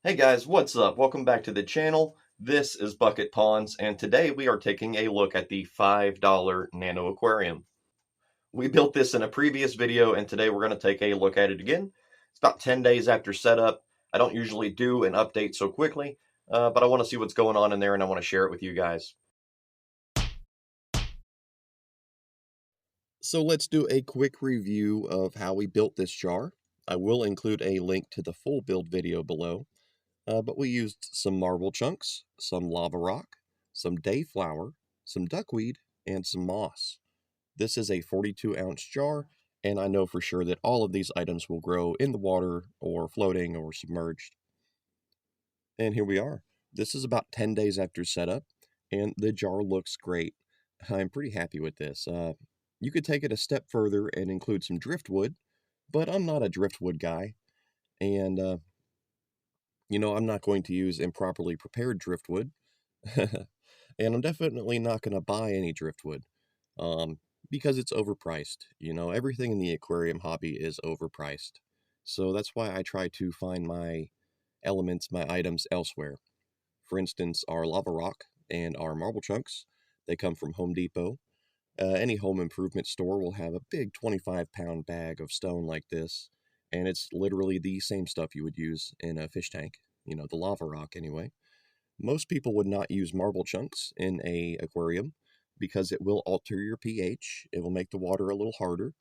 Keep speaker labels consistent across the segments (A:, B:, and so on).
A: Hey guys, what's up? Welcome back to the channel. This is BucketPonds, and today we are taking a look at the $5 Nano Aquarium. We built this in a previous video, and today we're going to take a look at it again. It's about 10 days after setup. I don't usually do an update so quickly, but I want to see what's going on in there, and I want to share it with you guys. So let's do a quick review of how we built this jar. I will include a link to the full build video below. But we used some marble chunks, some lava rock, some dayflower, some duckweed, and some moss. This is a 42-ounce jar, and I know for sure that all of these items will grow in the water or floating or submerged. And here we are. This is about 10 days after setup, and the jar looks great. I'm pretty happy with this. You could take it a step further and include some driftwood, but I'm not a driftwood guy, and I'm not going to use improperly prepared driftwood, and I'm definitely not going to buy any driftwood, um, because it's overpriced. Everything in the aquarium hobby is overpriced. So that's why I try to find my elements, my items elsewhere. For instance, our lava rock and our marble chunks, they come from Home Depot. Any home improvement store will have a big 25-pound bag of stone like this, and it's literally the same stuff you would use in a fish tank, the lava rock anyway. Most people would not use marble chunks in a aquarium because it will alter your pH. It will make the water a little harder,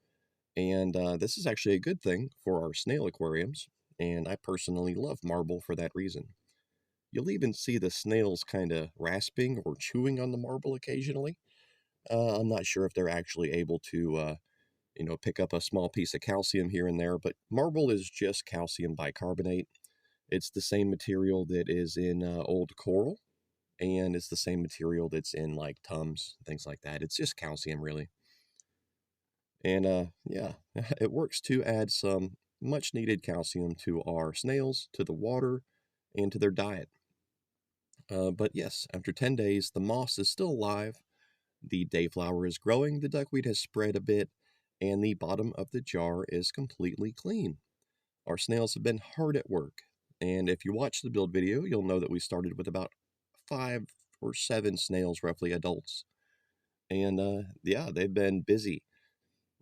A: and this is actually a good thing for our snail aquariums, and I personally love marble for that reason. You'll even see the snails kind of rasping or chewing on the marble occasionally. I'm not sure if they're actually able to, pick up a small piece of calcium here and there, but marble is just calcium bicarbonate. It's the same material that is in old coral, and it's the same material that's in like Tums, things like that. It's just calcium, really. And yeah, it works to add some much needed calcium to our snails, to the water, and to their diet. But yes, after 10 days, the moss is still alive. The dayflower is growing, the duckweed has spread a bit, and the bottom of the jar is completely clean. Our snails have been hard at work, and if you watch the build video, you'll know that we started with about 5 or 7 snails, roughly adults. And yeah, they've been busy.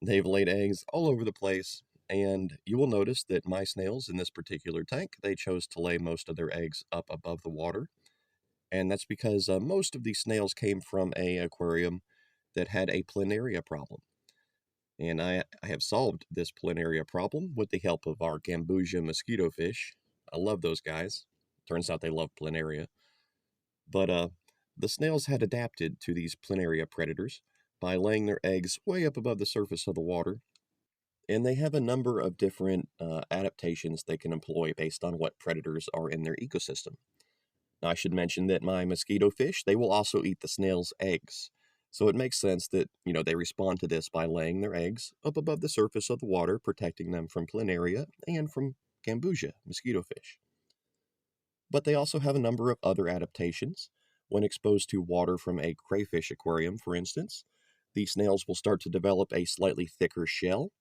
A: They've laid eggs all over the place, and you will notice that my snails in this particular tank, they chose to lay most of their eggs up above the water. And that's because most of these snails came from a aquarium that had a planaria problem. And I have solved this planaria problem with the help of our gambusia mosquito fish. I love those guys. Turns out they love planaria. But the snails had adapted to these planaria predators by laying their eggs way up above the surface of the water. And they have a number of different adaptations they can employ based on what predators are in their ecosystem. Now, I should mention that my mosquito fish, they will also eat the snail's eggs. So it makes sense that, they respond to this by laying their eggs up above the surface of the water, protecting them from planaria and from gambusia, mosquito fish. But they also have a number of other adaptations. When exposed to water from a crayfish aquarium, for instance, the snails will start to develop a slightly thicker shell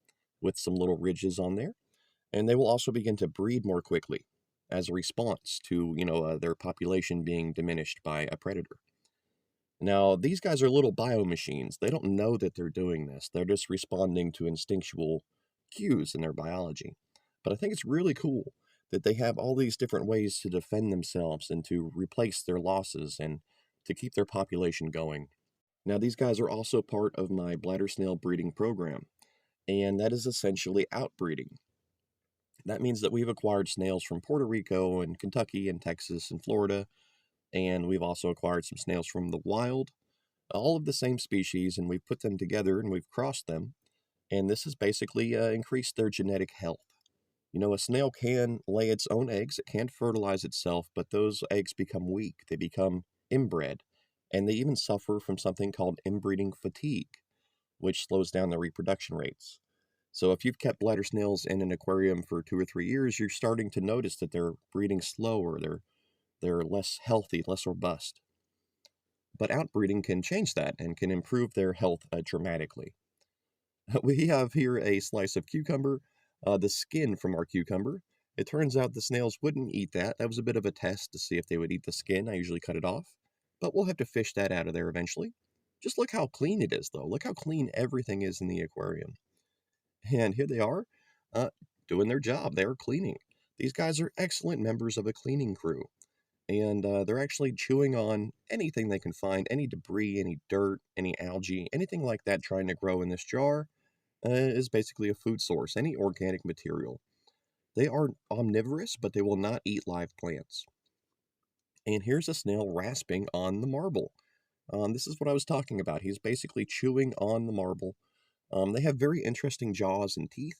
A: with some little ridges on there, and they will also begin to breed more quickly as a response to, their population being diminished by a predator. Now, these guys are little biomachines. They don't know that they're doing this. They're just responding to instinctual cues in their biology. But I think it's really cool that they have all these different ways to defend themselves and to replace their losses and to keep their population going. Now, these guys are also part of my bladder snail breeding program, and that is essentially outbreeding. That means that we've acquired snails from Puerto Rico and Kentucky and Texas and Florida, and we've also acquired some snails from the wild, all of the same species, and we've put them together and we've crossed them, and this has basically increased their genetic health. A snail can lay its own eggs, it can fertilize itself, but those eggs become weak, they become inbred, and they even suffer from something called inbreeding fatigue, which slows down their reproduction rates. So if you've kept bladder snails in an aquarium for 2 or 3 years, you're starting to notice that they're breeding slower, they're less healthy, less robust. But outbreeding can change that and can improve their health dramatically. We have here a slice of cucumber. The skin from our cucumber It turns out the snails wouldn't eat that. That was a bit of a test to see if they would eat the skin. I usually cut it off, but we'll have to fish that out of there eventually. Just look how clean it is, though. Look how clean everything is in the aquarium. And here they are, uh, doing their job. They are cleaning. These guys are excellent members of a cleaning crew, and they're actually chewing on anything they can find, any debris, any dirt, any algae, anything like that trying to grow in this jar is basically a food source, any organic material. They are omnivorous, but they will not eat live plants. And here's a snail rasping on the marble. This is what I was talking about. He's basically chewing on the marble. They have very interesting jaws and teeth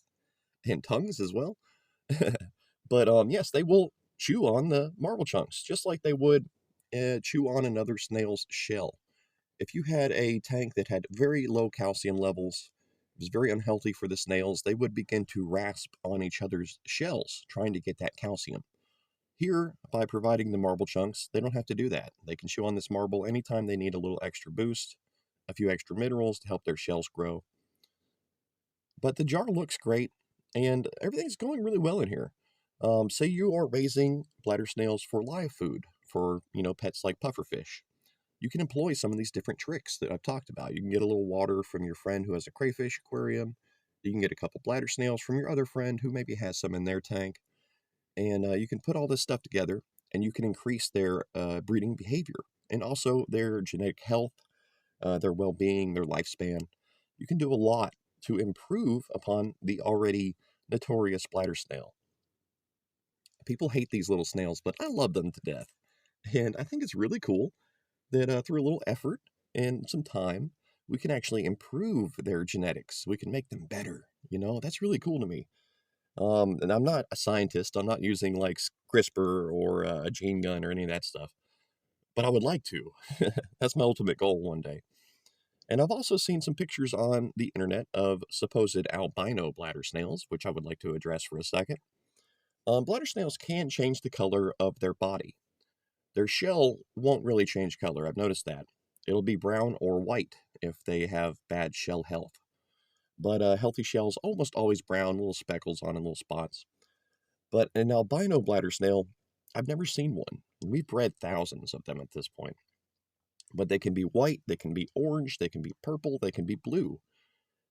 A: and tongues as well. But yes, they will chew on the marble chunks just like they would chew on another snail's shell. If you had a tank that had very low calcium levels, it was very unhealthy for the snails, they would begin to rasp on each other's shells trying to get that calcium. Here, by providing the marble chunks, they don't have to do that. They can chew on this marble anytime they need a little extra boost, a few extra minerals to help their shells grow. But the jar looks great, and everything's going really well in here. Say you are raising bladder snails for live food, for pets like pufferfish. You can employ some of these different tricks that I've talked about. You can get a little water from your friend who has a crayfish aquarium. You can get a couple bladder snails from your other friend who maybe has some in their tank. And you can put all this stuff together and you can increase their breeding behavior and also their genetic health, their well being, their lifespan. You can do a lot to improve upon the already notorious bladder snail. People hate these little snails, but I love them to death. And I think it's really cool that through a little effort and some time, we can actually improve their genetics. We can make them better. That's really cool to me. And I'm not a scientist. I'm not using like CRISPR or a gene gun or any of that stuff, but I would like to. That's my ultimate goal one day. And I've also seen some pictures on the internet of supposed albino bladder snails, which I would like to address for a second. Bladder snails can change the color of their body. Their shell won't really change color. I've noticed that. It'll be brown or white if they have bad shell health. But healthy shells almost always brown, little speckles on and little spots. But an albino bladder snail, I've never seen one. We've bred thousands of them at this point. But they can be white, they can be orange, they can be purple, they can be blue.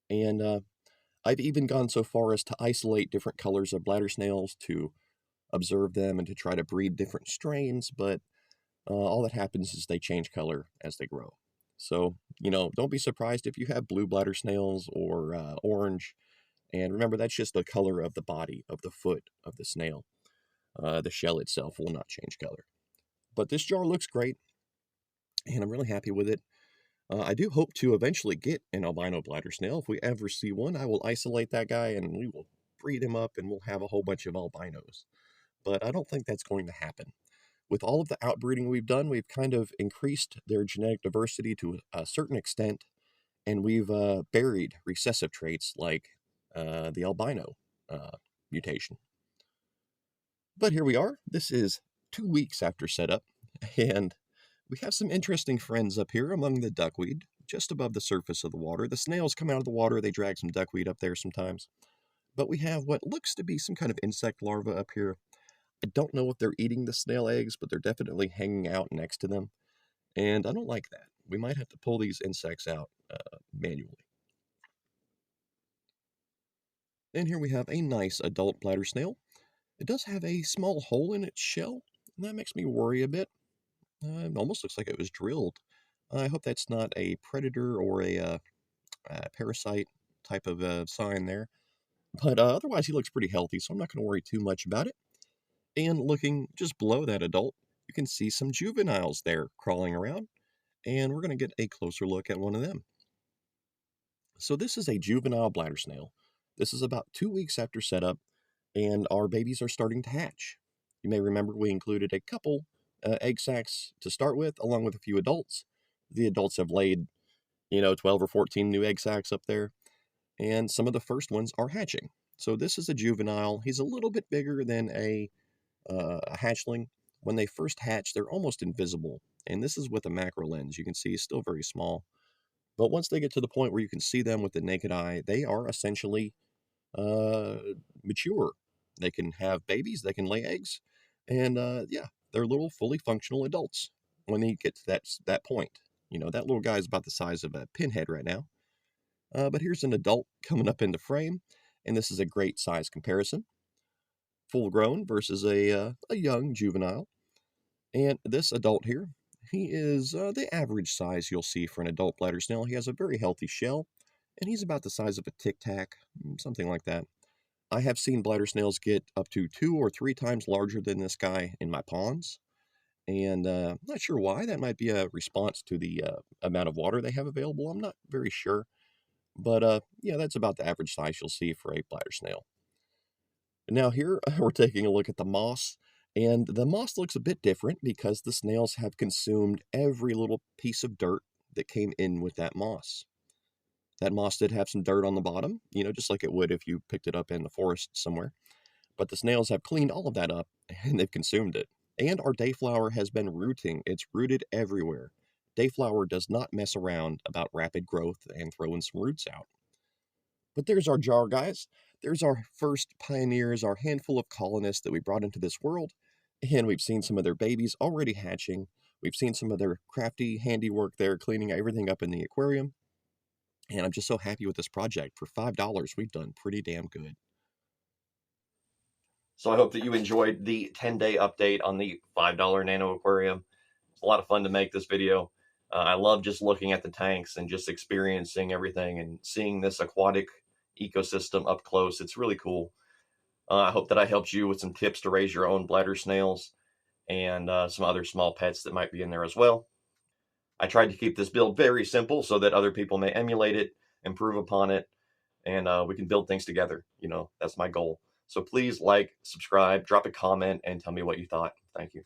A: And I've even gone so far as to isolate different colors of bladder snails to observe them and to try to breed different strains, but all that happens is they change color as they grow. So, don't be surprised if you have blue bladder snails or orange. And remember, that's just the color of the body, of the foot of the snail. The shell itself will not change color. But this jar looks great, and I'm really happy with it. I do hope to eventually get an albino bladder snail. If we ever see one, I will isolate that guy and we will breed him up and we'll have a whole bunch of albinos. But I don't think that's going to happen. With all of the outbreeding we've done, we've kind of increased their genetic diversity to a certain extent, and we've buried recessive traits like the albino mutation. But here we are. This is 2 weeks after setup, and we have some interesting friends up here among the duckweed, just above the surface of the water. The snails come out of the water, they drag some duckweed up there sometimes. But we have what looks to be some kind of insect larva up here. I don't know if they're eating the snail eggs, but they're definitely hanging out next to them. And I don't like that. We might have to pull these insects out manually. And here we have a nice adult bladder snail. It does have a small hole in its shell, and that makes me worry a bit. It almost looks like it was drilled. I hope that's not a predator or a parasite type of sign there. But otherwise, he looks pretty healthy, so I'm not going to worry too much about it. And looking just below that adult, you can see some juveniles there crawling around, and we're going to get a closer look at one of them. So this is a juvenile bladder snail. This is about 2 weeks after setup, and our babies are starting to hatch. You may remember we included a couple egg sacs to start with, along with a few adults. The adults have laid, 12 or 14 new egg sacs up there, and some of the first ones are hatching. So this is a juvenile. He's a little bit bigger than a hatchling. When they first hatch, they're almost invisible, and this is with a macro lens. You can see he's still very small. But once they get to the point where you can see them with the naked eye, they are essentially mature. They can have babies, they can lay eggs, and yeah, they're little fully functional adults when they get to that point. You know, that little guy is about the size of a pinhead right now. But here's an adult coming up into frame, and this is a great size comparison. Full grown versus a young juvenile. And this adult here, he is the average size you'll see for an adult bladder snail. He has a very healthy shell, and he's about the size of a tic tac, something like that. I have seen bladder snails get up to 2 or 3 times larger than this guy in my ponds, and I'm not sure why. That might be a response to the amount of water they have available. I'm not very sure, but yeah, that's about the average size you'll see for a bladder snail. Now here we're taking a look at the moss, and the moss looks a bit different because the snails have consumed every little piece of dirt that came in with that moss. That moss did have some dirt on the bottom, you know, just like it would if you picked it up in the forest somewhere. But the snails have cleaned all of that up and they've consumed it. And our dayflower has been rooting. It's rooted everywhere. Dayflower does not mess around about rapid growth and throwing some roots out. But there's our jar, guys. There's our first pioneers, our handful of colonists that we brought into this world. And we've seen some of their babies already hatching. We've seen some of their crafty handiwork there, cleaning everything up in the aquarium. And I'm just so happy with this project. For $5, we've done pretty damn good. So I hope that you enjoyed the 10-day update on the $5 nano aquarium. It's a lot of fun to make this video. I love just looking at the tanks and just experiencing everything and seeing this aquatic ecosystem up close. It's really cool. I hope that I helped you with some tips to raise your own bladder snails and some other small pets that might be in there as well. I tried to keep this build very simple so that other people may emulate it, improve upon it, and we can build things together. You know, that's my goal. So please like, subscribe, drop a comment, and tell me what you thought. Thank you.